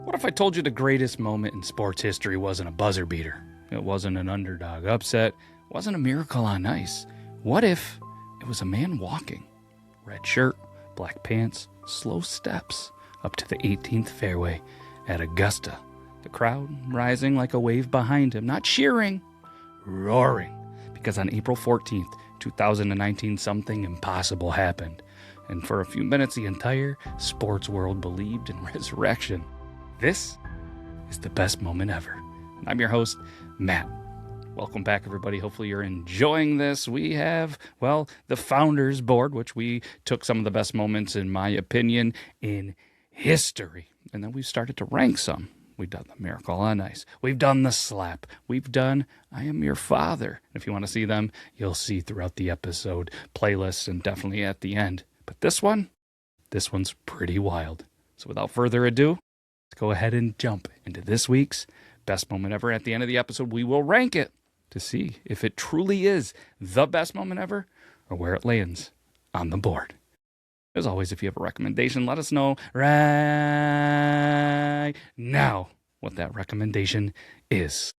What if I told you the greatest moment in sports history wasn't a buzzer beater? It wasn't an underdog upset, wasn't a miracle on ice. What if it was a man walking? Red shirt, black pants, slow steps up to the 18th fairway at Augusta. The crowd rising like a wave behind him, not cheering, roaring. Because on April 14th, 2019, something impossible happened. And for a few minutes, the entire sports world believed in resurrection. This is the best moment ever. And I'm your host, Matt. Welcome back, everybody. Hopefully you're enjoying this. We have, the Founders Board, which we took some of the best moments, in my opinion, in history. And then we started to rank some. We've done the Miracle on Ice. We've done the Slap. We've done I Am Your Father. If you want to see them, you'll see throughout the episode playlists and definitely at the end. But this one's pretty wild. So without further ado, let's go ahead and jump into this week's best moment ever. At the end of the episode, we will rank it to see if it truly is the best moment ever or where it lands on the board. As always, if you have a recommendation, let us know right now what that recommendation is.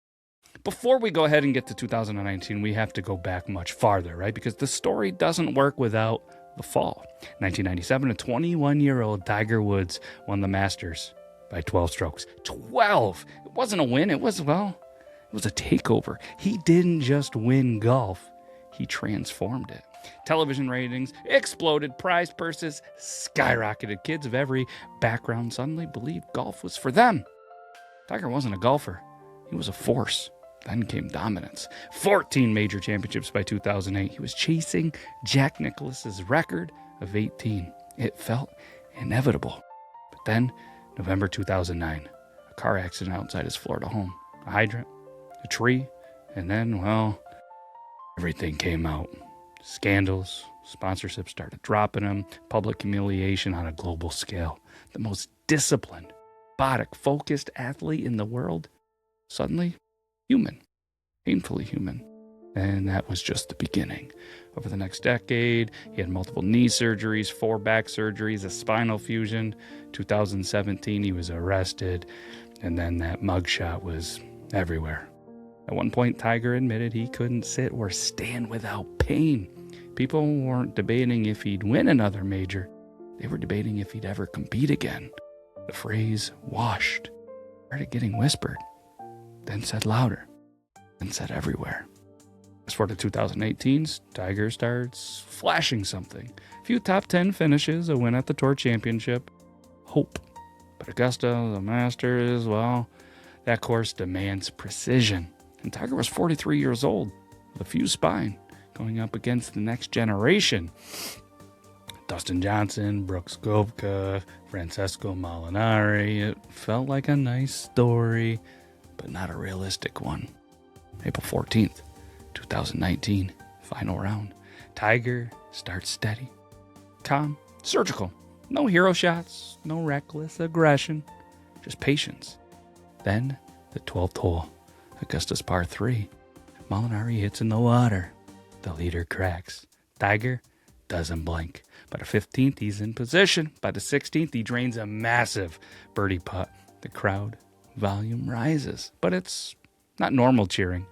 Before we go ahead and get to 2019, we have to go back much farther, right? Because the story doesn't work without the fall. 1997, a 21-year-old Tiger Woods won the Masters by 12 strokes. 12! It wasn't a win. It was a takeover. He didn't just win golf. He transformed it. Television ratings exploded. Prize purses skyrocketed. Kids of every background suddenly believed golf was for them. Tiger wasn't a golfer. He was a force. Then came dominance. 14 major championships by 2008. He was chasing Jack Nicklaus's record of 18. It felt inevitable. But then, November 2009, a car accident outside his Florida home. A hydrant, a tree, and then, everything came out. Scandals, sponsorships started dropping him, public humiliation on a global scale. The most disciplined, robotic, focused athlete in the world, suddenly human, painfully human. And that was just the beginning. Over the next decade, he had multiple knee surgeries, 4 back surgeries, a spinal fusion. 2017, he was arrested, and then that mugshot was everywhere. At one point, Tiger admitted he couldn't sit or stand without pain. People weren't debating if he'd win another major. They were debating if he'd ever compete again. The phrase washed started getting whispered, then said louder, then said everywhere. As for the 2018s, Tiger starts flashing something. A few top 10 finishes, a win at the Tour Championship, hope. But Augusta, the Masters, that course demands precision. And Tiger was 43 years old, with a fused spine, going up against the next generation. Dustin Johnson, Brooks Koepka, Francesco Molinari. It felt like a nice story, but not a realistic one. April 14th, 2019, final round. Tiger starts steady, calm, surgical. No hero shots, no reckless aggression, just patience. Then the 12th hole, Augusta's par 3. Molinari hits in the water. The leader cracks. Tiger doesn't blink. By the 15th, he's in position. By the 16th, he drains a massive birdie putt. The crowd volume rises. But it's not normal cheering.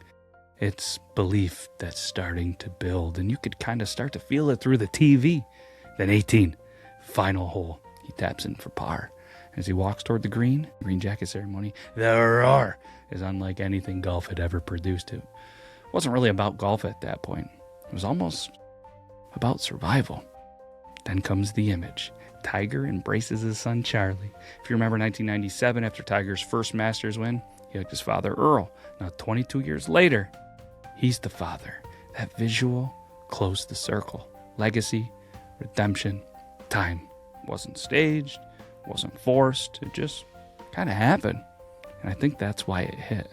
It's belief that's starting to build. And you could kind of start to feel it through the TV. Then 18, final hole. He taps in for par. As he walks toward the green jacket ceremony, the roar is unlike anything golf had ever produced. It wasn't really about golf at that point. It was almost about survival. Then comes the image. Tiger embraces his son, Charlie. If you remember 1997, after Tiger's first Masters win, he hugged his father, Earl. Now, 22 years later, he's the father. That visual closed the circle. Legacy, redemption, time. Wasn't staged, wasn't forced. It just kind of happened. And I think that's why it hit.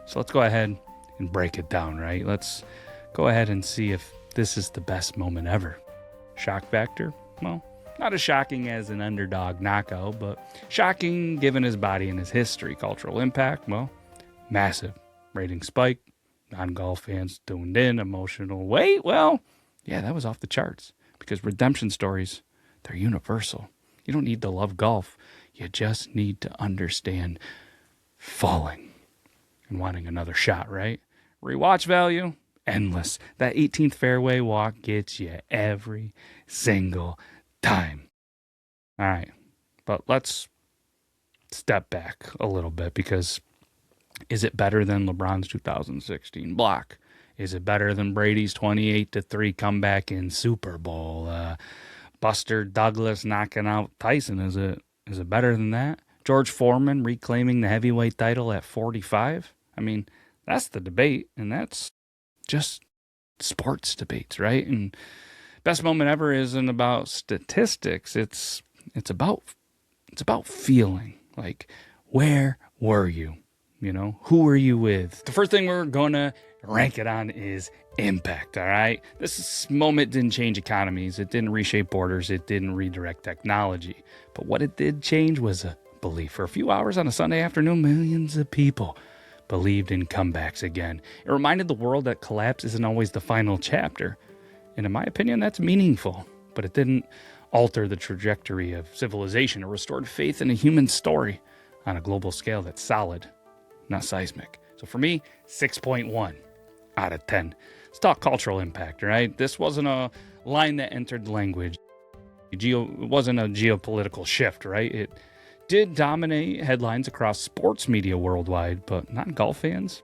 So let's go ahead and break it down, right? Let's go ahead and see if this is the best moment ever. Shock factor? Well, not as shocking as an underdog knockout, but shocking given his body and his history. Cultural impact? Well, massive. Rating spike. Non-golf fans tuned in. Emotional weight? Well, yeah, that was off the charts. Because redemption stories, they're universal. You don't need to love golf. You just need to understand falling and wanting another shot, right? Rewatch value, endless. That 18th fairway walk gets you every single time. All right, but let's step back a little bit, because is it better than LeBron's 2016 block? Is it better than Brady's 28-3 comeback in Super Bowl? Buster Douglas knocking out Tyson, is it better than that? George Foreman reclaiming the heavyweight title at 45? I mean, that's the debate, and that's just sports debates, right? And best moment ever isn't about statistics. It's about feeling. Like, where were you? You know, who were you with? The first thing we're gonna rank it on is impact, all right? This moment didn't change economies. It didn't reshape borders. It didn't redirect technology. But what it did change was a belief. For a few hours on a Sunday afternoon, millions of people believed in comebacks again. It reminded the world that collapse isn't always the final chapter. And in my opinion, that's meaningful. But it didn't alter the trajectory of civilization. It restored faith in a human story on a global scale that's solid, not seismic. So for me, 6.1 out of 10. Let's talk cultural impact, right? This wasn't a line that entered language. It wasn't a geopolitical shift, right? It did dominate headlines across sports media worldwide, but not golf fans.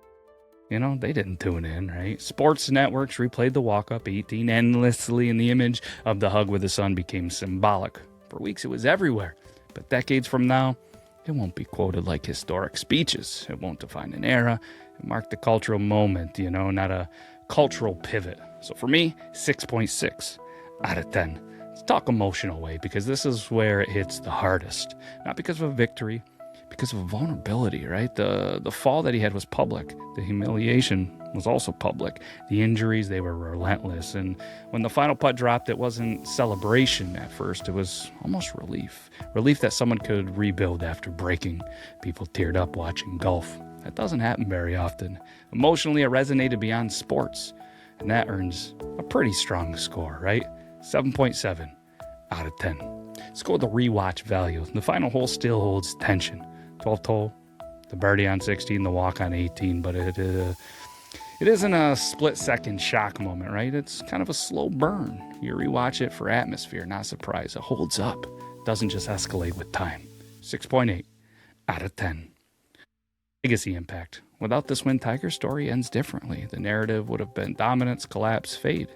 You know, they didn't tune in, right? Sports networks replayed the walk-up 18 endlessly, and the image of the hug with the sun became symbolic. For weeks, it was everywhere. But decades from now, it won't be quoted like historic speeches. It won't define an era. It marked a cultural moment, you know, not a cultural pivot. So for me, 6.6 out of 10. Let's talk emotional way, because this is where it hits the hardest. Not because of a victory, because of a vulnerability, right? The fall that he had was public. The humiliation was also public. The injuries, they were relentless. And when the final putt dropped, it wasn't celebration at first. It was almost relief. Relief that someone could rebuild after breaking. People teared up watching golf. That doesn't happen very often. Emotionally, it resonated beyond sports. And that earns a pretty strong score, right? 7.7 out of 10. Let's go with the rewatch value. The final hole still holds tension. 12th hole, the birdie on 16, the walk on 18, but it isn't a split-second shock moment, right? It's kind of a slow burn. You rewatch it for atmosphere, not surprise. It holds up. It doesn't just escalate with time. 6.8 out of 10. Legacy impact. Without this win, Tiger's story ends differently. The narrative would have been dominance, collapse, fade.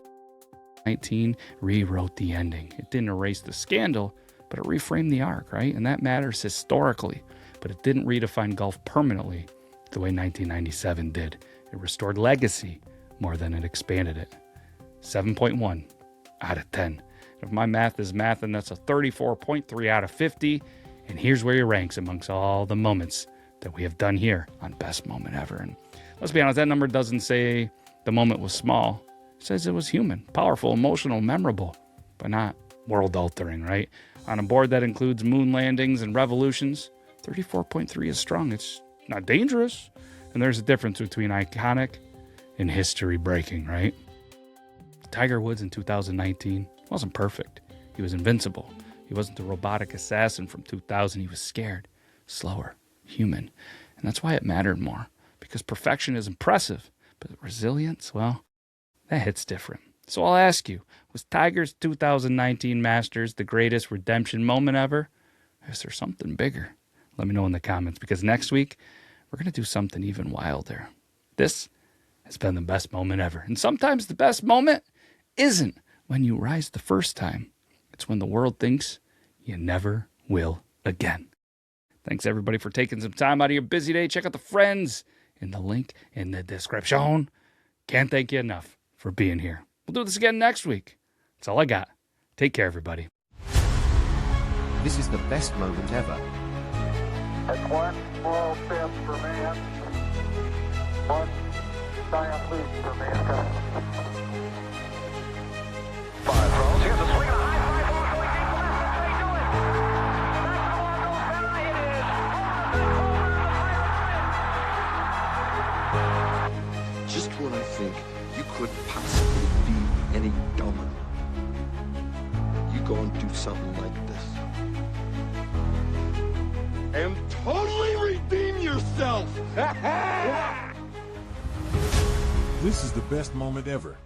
19 rewrote the ending. It didn't erase the scandal, but it reframed the arc, right? And that matters historically. But it didn't redefine golf permanently the way 1997 did. It restored legacy more than it expanded it. 7.1 out of 10. If my math is math, then that's a 34.3 out of 50. And here's where he ranks amongst all the moments that we have done here on Best Moment Ever. And let's be honest, that number doesn't say the moment was small. It says it was human, powerful, emotional, memorable, but not world-altering, right? On a board that includes moon landings and revolutions, 34.3 is strong. It's not dangerous. And there's a difference between iconic and history-breaking, right? Tiger Woods in 2019 wasn't perfect. He was invincible. He wasn't the robotic assassin from 2000. He was scared, slower, human. And that's why it mattered more. Because perfection is impressive, but resilience, well, that hits different. So I'll ask you, was Tiger's 2019 Masters the greatest redemption moment ever? Or is there something bigger? Let me know in the comments, because next week, we're going to do something even wilder. This has been the best moment ever. And sometimes the best moment isn't when you rise the first time. It's when the world thinks you never will again. Thanks, everybody, for taking some time out of your busy day. Check out the friends in the link in the description. Can't thank you enough for being here. We'll do this again next week. That's all I got. Take care, everybody. This is the best moment ever. That's one small step for man, one giant leap for mankind. 5 rolls. Here's a swing and a high fly ball going deep left. That's the one goes down. It is Just when I think you couldn't possibly be any dumber, you go and do something like this. This is the best moment ever.